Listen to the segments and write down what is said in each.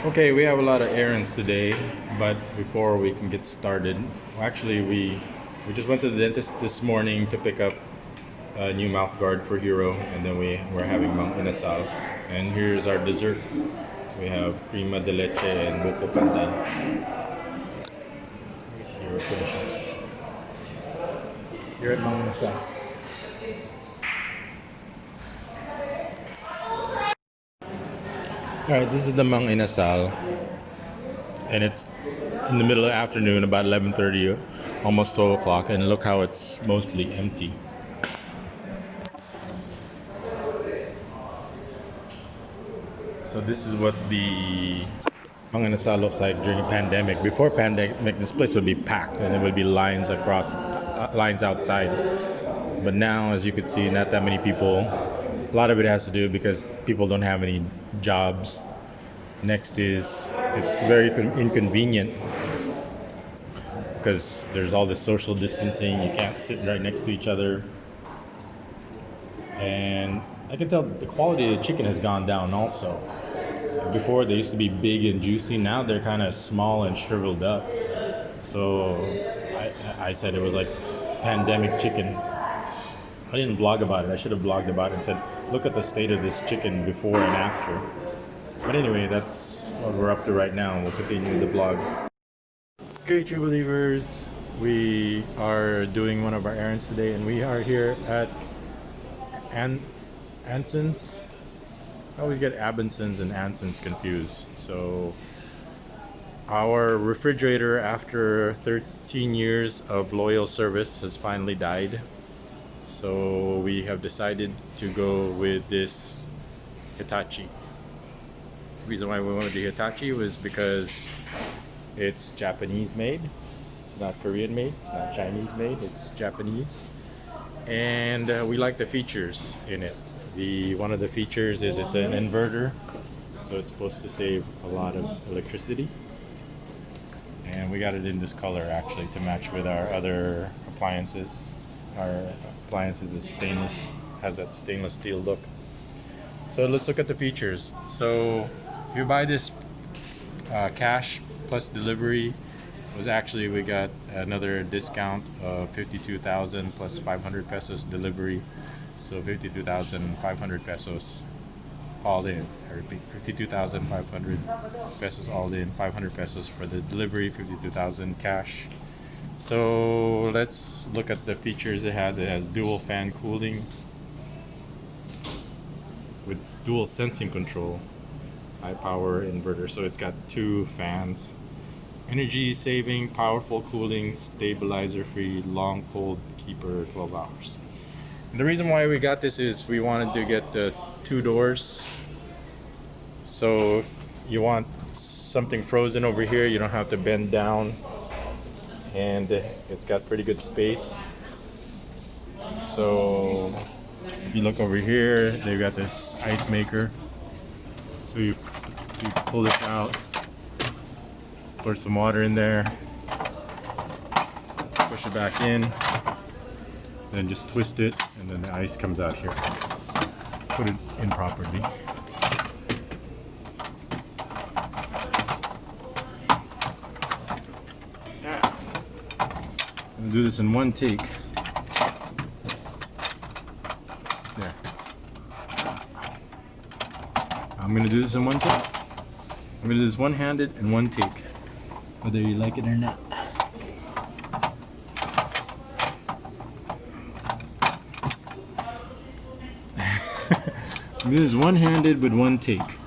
Okay, we have a lot of errands today, but before we can get started, actually we just went to the dentist this morning to pick up a new mouth guard for Hero, and then we're having Mang Inasal. And here's our dessert. We have crema de leche and buko pandan. Hero finishing. You're at Mang Inasal. All right, this is the Mang Inasal, and it's in the middle of the afternoon, about 11:30, almost 12 o'clock, and look how it's mostly empty. So this is what the Mang Inasal looks like during a pandemic. Before pandemic, this place would be packed, and there would be lines across, lines outside. But now, as you can see, not that many people. A lot of it has to do because people don't have any jobs. Next is it's very inconvenient because there's all this social distancing. You can't sit right next to each other. And I can tell the quality of the chicken has gone down also. Before they used to be big and juicy. Now they're kind of small and shriveled up. So I said it was like pandemic chicken. I didn't vlog about it. I should have vlogged about it and said, look at the state of this chicken before and after. But anyway, that's what we're up to right now, and we'll continue the vlog. Okay, true believers, we are doing one of our errands today, and we are here at Anson's. I always get Abinson's and Anson's confused. So our refrigerator, after 13 years of loyal service, has finally died. So we have decided to go with this Hitachi. The reason why we wanted the Hitachi was because it's Japanese made. It's not Korean made, it's not Chinese made, it's Japanese. And we like the features in it. One of the features is it's an inverter, so it's supposed to save a lot of electricity. And we got it in this color actually to match with our other appliances. Our appliances is stainless, has that stainless steel look. So let's look at the features. So if you buy this cash plus delivery, was actually we got another discount of 52,000 plus 500 pesos delivery. So 52,500 pesos all in. I repeat, 52,500 pesos all in, 500 pesos for the delivery, 52,000 cash. So let's look at the features it has. It has dual fan cooling with dual sensing control, high power inverter. So it's got two fans, energy saving, powerful cooling, stabilizer free, long cold keeper, 12 hours. And the reason why we got this is we wanted to get the two doors. So if you want something frozen over here, you don't have to bend down. And it's got pretty good space. So if you look over here, they've got this ice maker. So you pull this out, pour some water in there, push it back in, then just twist it, and then the ice comes out here. Put it in properly. I'm gonna do this in one take. There. I'm gonna do this in one take. I'm gonna do this one-handed in one take, whether you like it or not. I'm doing this one-handed with one take.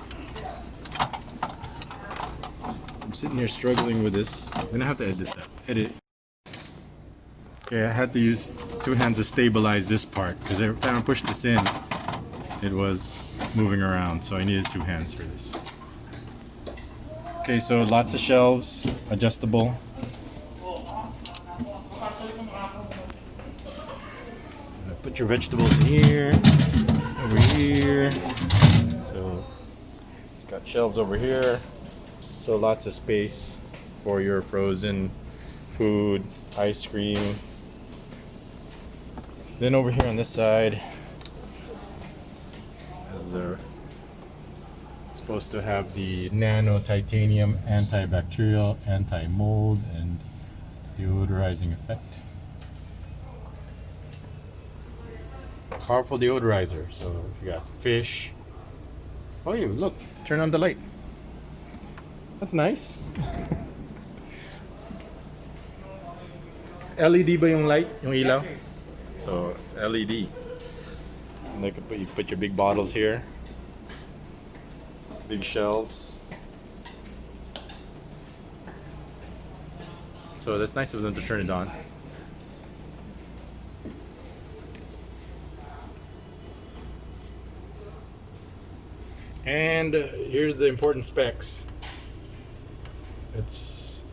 I'm sitting here struggling with this. I'm gonna have to edit. Okay, I had to use two hands to stabilize this part because every time I pushed this in, it was moving around, so I needed two hands for this. Okay, so lots of shelves, adjustable. So put your vegetables in here, over here. So it's got shelves over here, so lots of space for your frozen food, ice cream. Then over here on this side is supposed to have the nano titanium antibacterial, anti-mold, and deodorizing effect. Powerful deodorizer. So if you got fish. Oh, you look! Turn on the light. That's nice. LED ba yung light, yung ilaw? So it's LED. And you put your big bottles here. Big shelves. So that's nice of them to turn it on. And here's the important specs. It's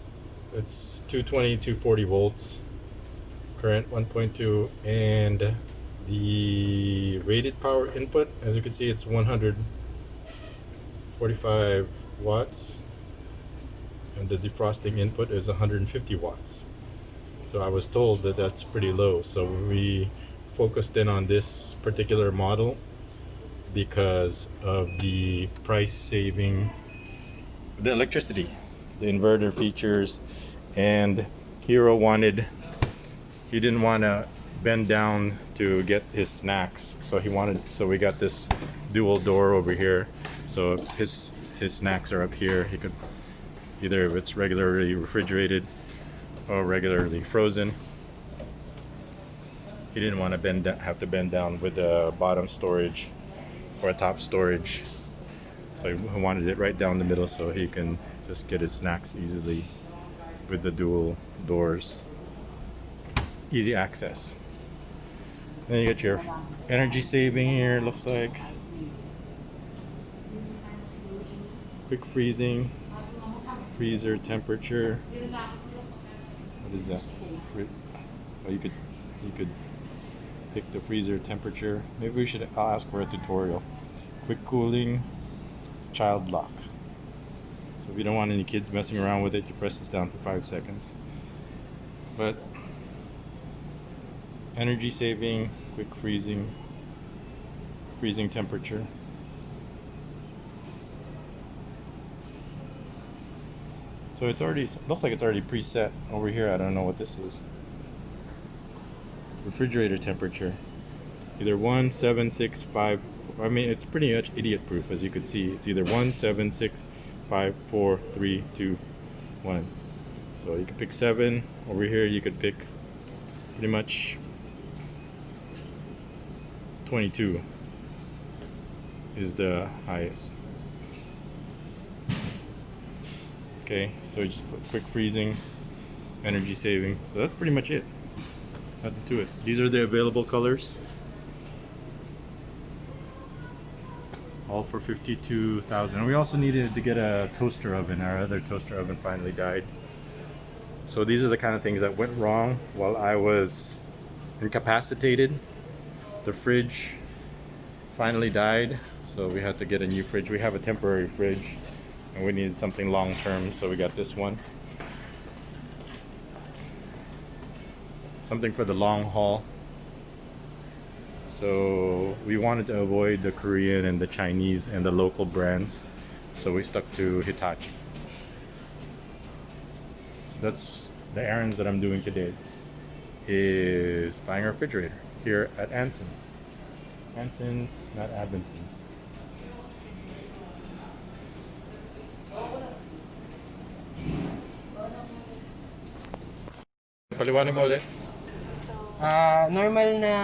220, 240 volts. Current 1.2, and the rated power input, as you can see, it's 145 watts, and the defrosting input is 150 watts. So I was told that that's pretty low, so we focused in on this particular model because of the price saving, the electricity, the inverter features, and Hero he didn't want to bend down to get his snacks, so we got this dual door over here, so his snacks are up here. He could either, if it's regularly refrigerated or regularly frozen, he didn't want to have to bend down with the bottom storage or a top storage, so he wanted it right down the middle so he can just get his snacks easily with the dual doors. Easy access. Then you get your energy saving here, it looks like. Quick freezing, freezer temperature. What is that? Oh, you could pick the freezer temperature. Maybe I'll ask for a tutorial. Quick cooling, child lock. So if you don't want any kids messing around with it, you press this down for 5 seconds. But energy saving, quick freezing temperature. So it's already, looks like it's already preset over here. I don't know what this is. Refrigerator temperature, either 1, 7, 6, 5. I mean, it's pretty much idiot proof, as you can see. It's either 1, 7, 6, 5, 4, 3, 2, 1. So you can pick 7. Over here you could pick pretty much 22 is the highest. Okay, so you just put quick freezing, energy saving. So that's pretty much it. Nothing to it. These are the available colors. All for 52,000. We also needed to get a toaster oven. Our other toaster oven finally died. So these are the kind of things that went wrong while I was incapacitated. The fridge finally died, so we had to get a new fridge. We have a temporary fridge and we needed something long term, so we got this one. Something for the long haul. So we wanted to avoid the Korean and the Chinese and the local brands, so we stuck to Hitachi. So that's the errands that I'm doing today, is buying a refrigerator here at Anson's. Anson's, not Abinson's. Paliwanag mo ulit. Normal na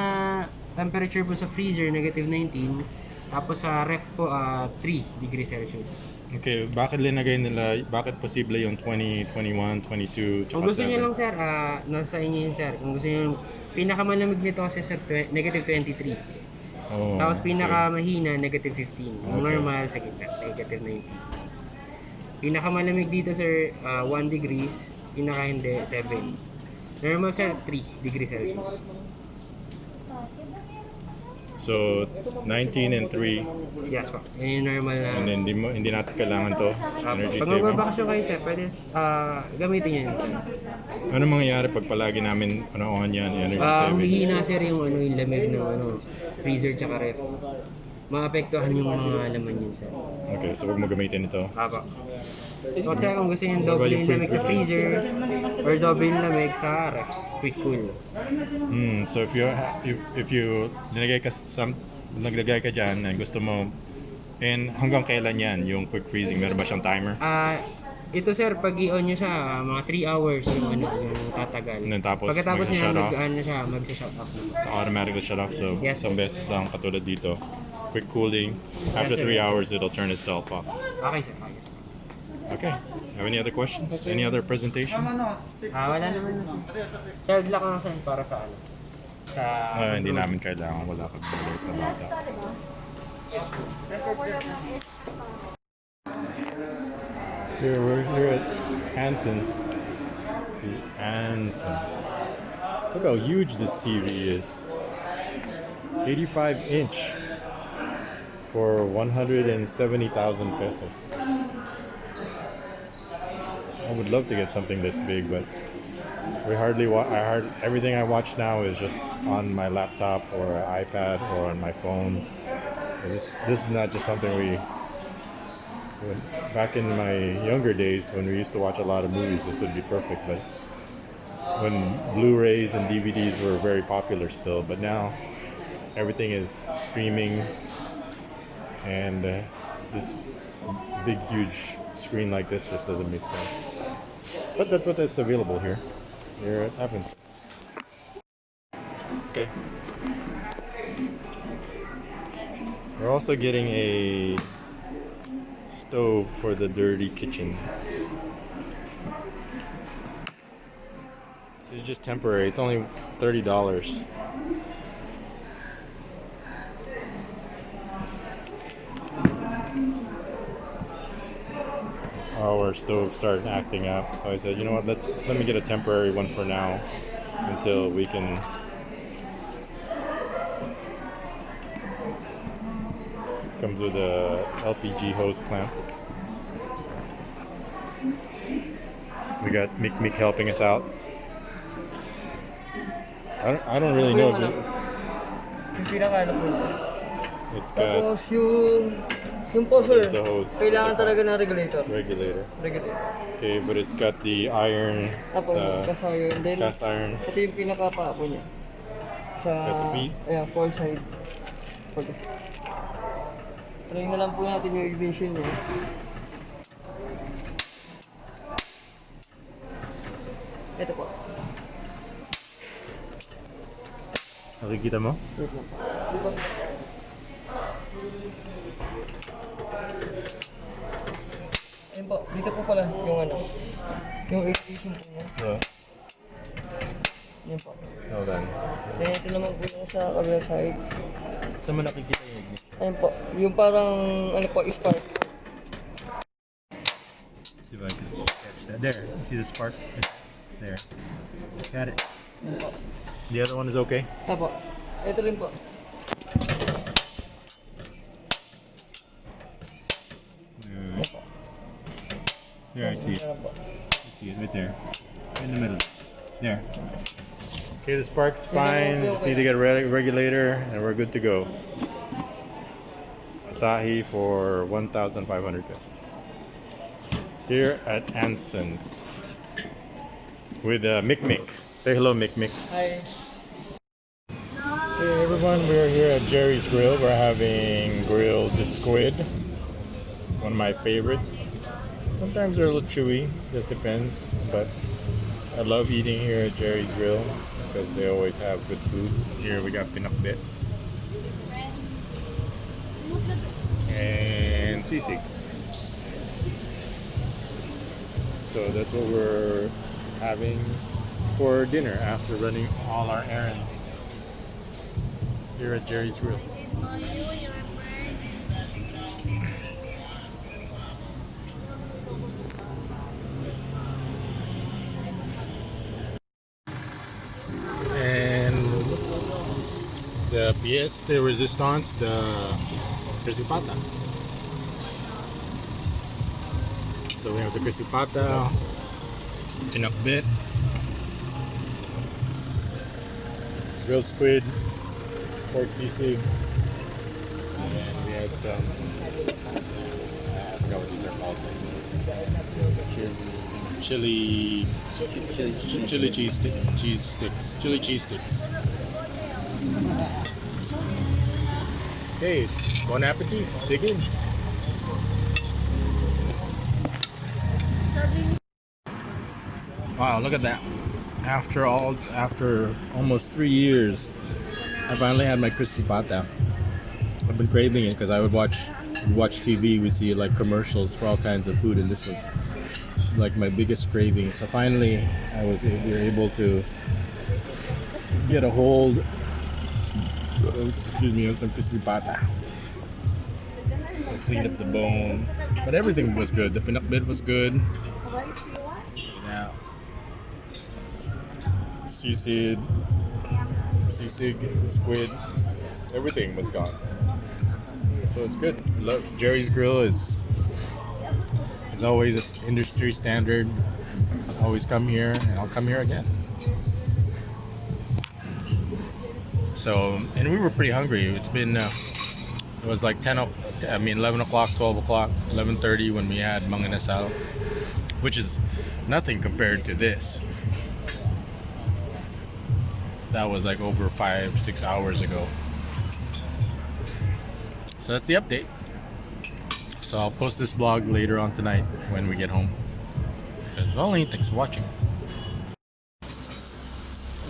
temperature po sa freezer, negative 19. Tapos sa ref po, 3 degrees Celsius. Okay, bakit linagay nila, bakit posible yung 20, 21, 22, Kung gusto niyo lang sir, nasa inyo yun sir. Kung gusto niyo, pinakamalamig nito kasi sir, negative 23. Oh, Tapos okay. pinakamahina, negative 15. Yung Okay. normal sa gitna, negative 19. Pinakamalamig dito sir, 1 degrees. Pinaka hindi, 7. Normal sir, 3 degrees Celsius. So 19 and 3, Yes po. Yun yung normal na. and then hindi natin kailangan to, energy Pag saving. magbabakasyon kayo sir, pwede gamitin nyo yun sir. Ano mangyayari pag palagi namin on yan, energy Ang saving? hihina sir yung yung lamig ng freezer tsaka ref. maapektuhan yung mga laman yun, sir. Okay, so huwag mo gamitin ito. Apo. O sir, kung gusto nyo What about double yung yung lamig sa freezer or double yung lamig sa ref, quick cool. So if you naglagay ka dyan and gusto mo, and hanggang kailan yan yung quick freezing? Meron ba siyang timer? Ito sir, pag i-on nyo siya, mga 3 hours yung yung tatagal. And then tapos Pagkatapos mag-shut niya, off? magsa-shut off na. So automatically shut off. So Yes, isang sir. beses lang katulad dito. Quick cooling. After Yes, sir. 3 hours, it'll turn itself off. Okay sir, okay sir. Okay. Have any other questions? Any other presentation? Wala naman na sir. Child lock lang sir, para sa ano? Sa... Hindi namin kailangan. Wala kang maliit na bata. Here we're here at Anson's. The Anson's. Look how huge this TV is. 85-inch for 170,000 pesos. I would love to get something this big, but we hardly everything I watch now is just on my laptop or iPad or on my phone. This is not just something back in my younger days when we used to watch a lot of movies, this would be perfect, but when Blu-rays and DVDs were very popular still, but now everything is streaming, and this big huge screen like this just doesn't make sense. But that's what's available here at Anson's. Okay. We're also getting a stove for the dirty kitchen. It's just temporary. It's only $30. Our stove started acting up, so I said, you know what, let me get a temporary one for now until we can come to the LPG hose clamp. We got Mick helping us out. I don't really know if Yung pinaka po. it's got Tapos yung po sir, the hose. kailangan talaga ng regulator. Regulator. Regulator. Okay, but it's got the iron, Tapos cast iron. Then, cast iron. ito yung pinaka-paa po niya. Sa, got the feet. ayan, four side. Try na lang po natin yung ignition niya. Ito po. Nakikita mo? Wait lang po. Diba? Ayun po, dito po pala yung ano. Yung ignition po niya. Yeah. Yan po. Hold on. Then ito naman po yung sa kabila side. Saan mo nakikita yung ignition? Ayun po, yung parang ano po, spark. See if I can catch that. There, you see the spark? There. Got it. Ayun po. The other one is okay? Apo, ito rin po. Ayun po. There, I see it. Ayun po. I see it right there. In the middle. There. Okay, the spark's fine. Just need to get a regulator and we're good to go. Asahi for 1,500 pesos. Here at Anson's with Mick. Say hello, Mick. Hi. Hey everyone, we're here at Gerry's Grill. We're having grilled squid, one of my favorites. Sometimes they're a little chewy, just depends, but I love eating here at Gerry's Grill because they always have good food. Here we got pinakbet and sisig. So that's what we're having for dinner after running all our errands here at Gerry's Grill. And the pièce de résistance de crisipata. So we have the crisipata, pinakbet, grilled squid, pork sisig, and we It's I forgot what these are called. Chili cheese sticks. Chili cheese sticks. Hey, bon appetit. Dig in. Wow, look at that. After almost 3 years, I finally had my crispy pata. I've been craving it because I would watch TV. We see like commercials for all kinds of food, and this was like my biggest craving. So finally, we were able to get a hold. Excuse me, of some crispy pata. So cleaned up the bone, but everything was good. The pinakbit was good. Yeah. Sisig, squid, everything was gone. So it's good. Gerry's Grill is always an industry standard. I'll always come here, and I'll come here again. So, and we were pretty hungry. It's been it was like 11 o'clock, 12 o'clock, 11:30 when we had Mang Inasal, which is nothing compared to this. That was like over 5-6 hours ago. So that's the update. So I'll post this vlog later on tonight when we get home. As well, thanks for watching.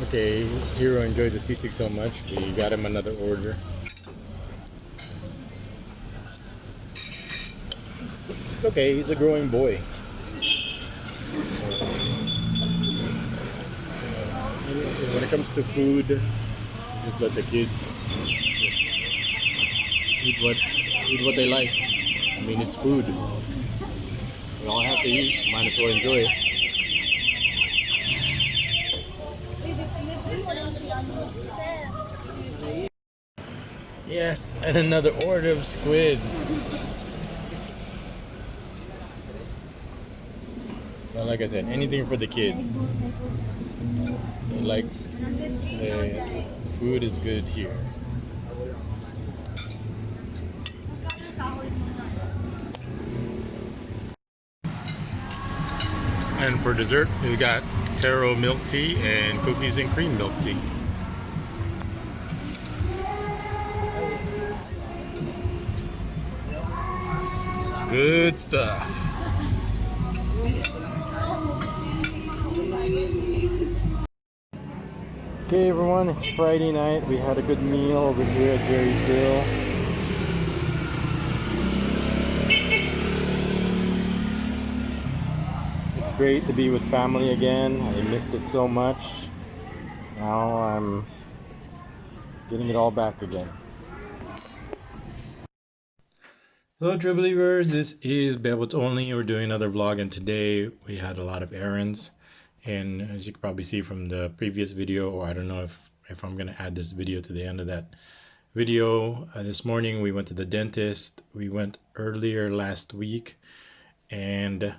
Okay, Hero enjoyed the sisig so much, we got him another order. It's okay, he's a growing boy. When it comes to food, just let the kids eat what they like. I mean, it's food. We all have to eat. Might as well enjoy it. Yes, and another order of squid. So, like I said, anything for the kids. Like the food is good here. And for dessert, we got taro milk tea and cookies and cream milk tea. Good stuff. Okay everyone, it's Friday night. We had a good meal over here at Gerry's Grill. It's great to be with family again. I missed it so much. Now I'm getting it all back again. Hello True Believers, this is bebotsonly. We're doing another vlog, and today we had a lot of errands. And as you can probably see from the previous video, or I don't know if I'm going to add this video to the end of that video, this morning we went to the dentist. We went earlier last week, and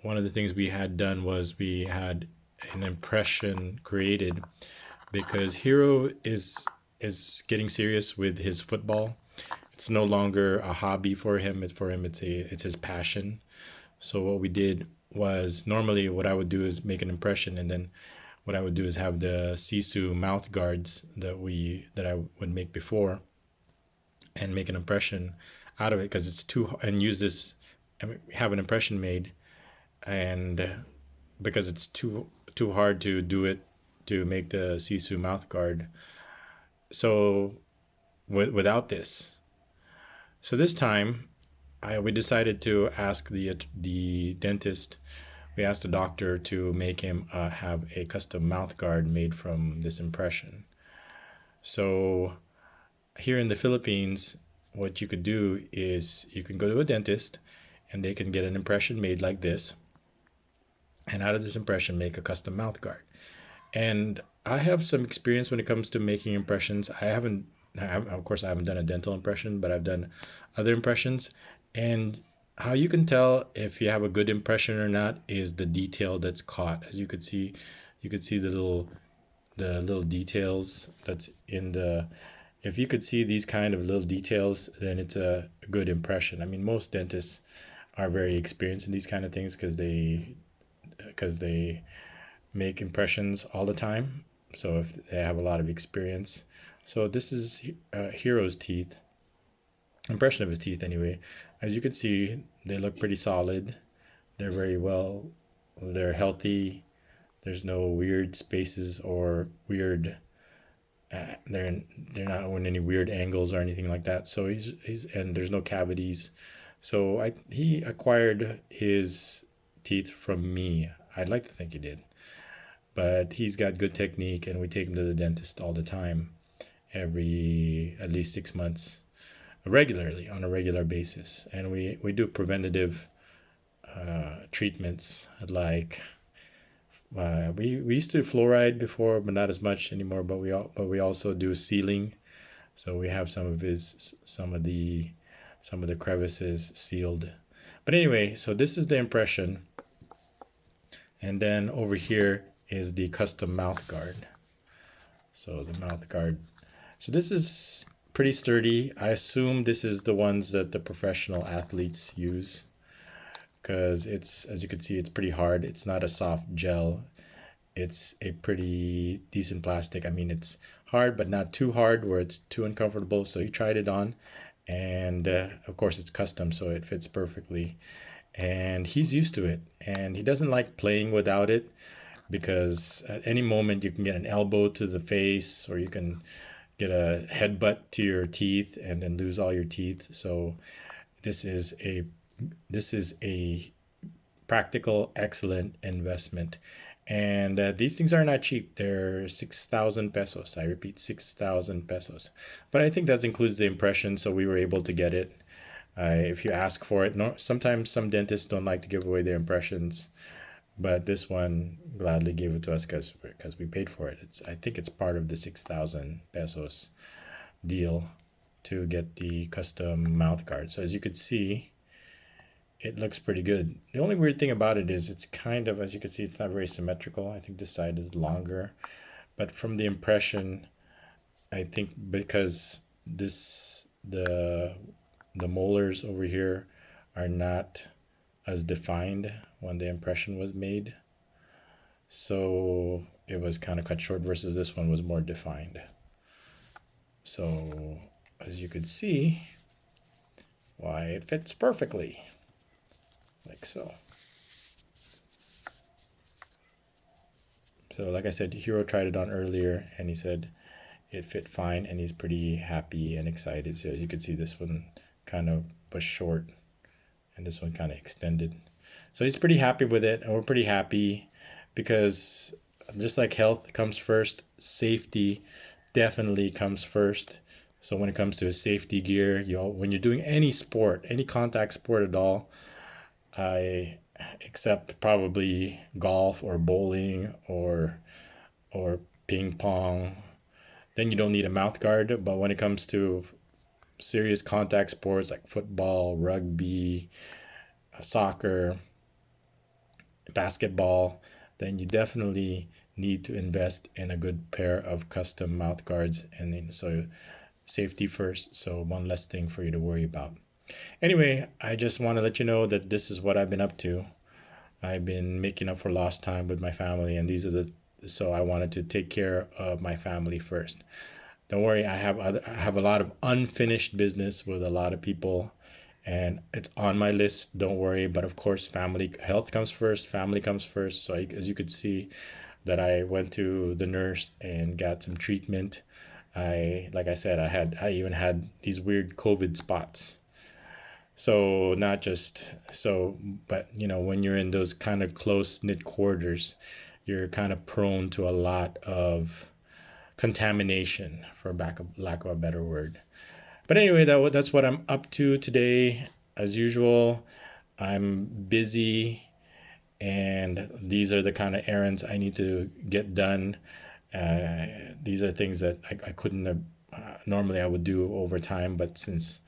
one of the things we had done was we had an impression created because Hero is getting serious with his football. It's no longer a hobby for him. It's his passion. So what we did was, normally what I would do is make an impression, and then what I would do is have the Sisu mouth guards that I would make before, and make an impression out of it, because it's and use this and have an impression made, and because it's too hard to do it, to make the Sisu mouth guard, so without this. So this time we decided to ask the dentist. We asked the doctor to make him have a custom mouth guard made from this impression. So here in the Philippines, what you could do is you can go to a dentist and they can get an impression made like this, and out of this impression make a custom mouth guard. And I have some experience when it comes to making impressions. Of course, I haven't done a dental impression, but I've done other impressions. And how you can tell if you have a good impression or not is the detail that's caught. As you could see the little details that's in the if you could see these kind of little details, then it's a good impression. I mean, most dentists are very experienced in these kind of things because they make impressions all the time. So if they have a lot of experience. So this is Hero's teeth, impression of his teeth anyway. As you can see, they look pretty solid. They're very well, they're healthy. There's no weird spaces or weird they're not in any weird angles or anything like that. So he's and there's no cavities. So he acquired his teeth from me. I'd like to think he did, but he's got good technique, and we take him to the dentist all the time, every at least 6 months, regularly on a regular basis, and we do preventative treatments like. We used to do fluoride before, but not as much anymore. But we also do sealing, so we have some of the crevices sealed. But anyway, so this is the impression, and then over here is the custom mouth guard. So the mouth guard. So this is pretty sturdy. I assume this is the ones that the professional athletes use, because it's, as you can see, it's pretty hard. It's not a soft gel. It's a pretty decent plastic. I mean, it's hard, but not too hard where it's too uncomfortable. So he tried it on, and of course it's custom, so it fits perfectly. And he's used to it, and he doesn't like playing without it, because at any moment you can get an elbow to the face, or you can get a headbutt to your teeth and then lose all your teeth. So this is a practical, excellent investment. And these things are not cheap. They're 6,000 pesos. I repeat, 6,000 pesos. But I think that includes the impression, so we were able to get it. If you ask for it, no, sometimes some dentists don't like to give away their impressions, but this one gladly gave it to us because we paid for it. I think it's part of the 6,000 pesos deal to get the custom mouth guard. So as you could see, it looks pretty good. The only weird thing about it is it's kind of, as you can see, it's not very symmetrical. I think this side is longer, but from the impression, I think because the molars over here are not as defined when the impression was made, so it was kind of cut short, versus this one was more defined. So as you could see, why, it fits perfectly, like so. So like I said, Hero tried it on earlier and he said it fit fine, and he's pretty happy and excited. So as you can see, this one kind of was short and this one kind of extended. So he's pretty happy with it, and we're pretty happy, because just like health comes first, safety definitely comes first. So when it comes to safety gear, when you're doing any sport, any contact sport at all, except probably golf or bowling or ping pong, then you don't need a mouth guard. But when it comes to serious contact sports like football, rugby, soccer, basketball, then you definitely need to invest in a good pair of custom mouth guards. And then, so safety first, so one less thing for you to worry about. Anyway, I just want to let you know that this is what I've been up to. I've been making up for lost time with my family, and so I wanted to take care of my family first. Don't worry, I have a lot of unfinished business with a lot of people, and it's on my list. Don't worry, but of course, family health comes first, family comes first. So as you could see, that I went to the nurse and got some treatment. Like I said, I even had these weird COVID spots. So not just so, but when you're in those kind of close knit quarters, you're kind of prone to a lot of contamination, for lack of a better word. But anyway, that's what I'm up to today. As usual, I'm busy, and these are the kind of errands I need to get done. These are things that I couldn't have, normally I would do over time, but since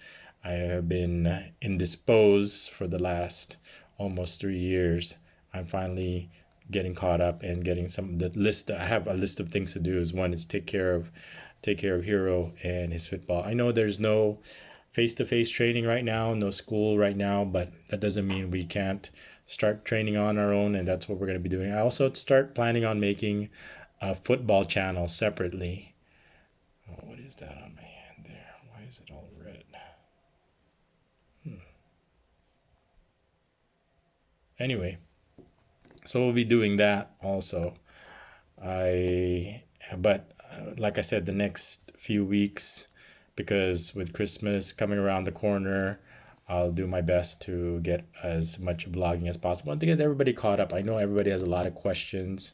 I have been indisposed for the last almost 3 years, I'm finally getting caught up and getting I have a list of things to do. One is take care of take care of Hero and his football. I know there's no face-to-face training right now, no school right now, but that doesn't mean we can't start training on our own, and that's what we're going to be doing. I also start planning on making a football channel separately. Oh, what is that on my hand there? Why is it all red? Anyway, so we'll be doing that also. But like I said, the next few weeks, because with Christmas coming around the corner, I'll do my best to get as much vlogging as possible and to get everybody caught up. I know everybody has a lot of questions,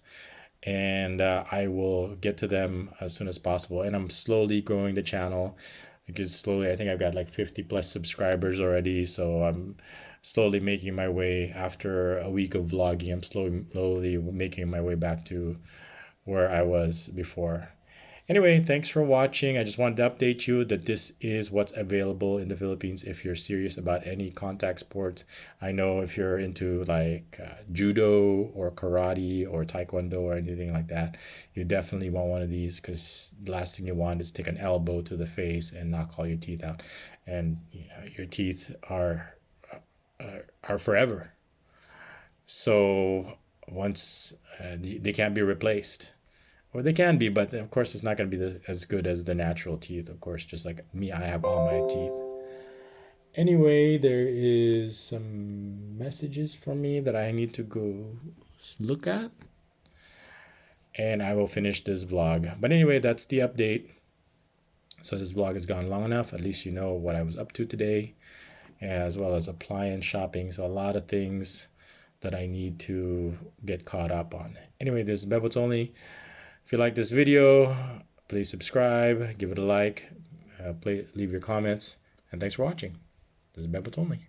and I will get to them as soon as possible. And I'm slowly growing the channel, because slowly, I think I've got like 50 plus subscribers already. So I'm slowly making my way, after a week of vlogging, I'm slowly making my way back to where I was before. Anyway, thanks for watching. I just wanted to update you that this is what's available in the Philippines if you're serious about any contact sports. I know if you're into like judo or karate or taekwondo or anything like that, you definitely want one of these, because the last thing you want is take an elbow to the face and knock all your teeth out. And you know, your teeth are forever. So once they can't be replaced. Or they can be, but of course it's not going to be as good as the natural teeth. Of course, just like me, I have all my teeth. Anyway, there is some messages for me that I need to go look at. And I will finish this vlog. But anyway, that's the update. So this vlog has gone long enough. At least you know what I was up to today, as well as appliance shopping. So a lot of things that I need to get caught up on. Anyway, this is bebotsonly. If you like this video, please subscribe, give it a like, leave your comments, and thanks for watching. This is bebotsonly.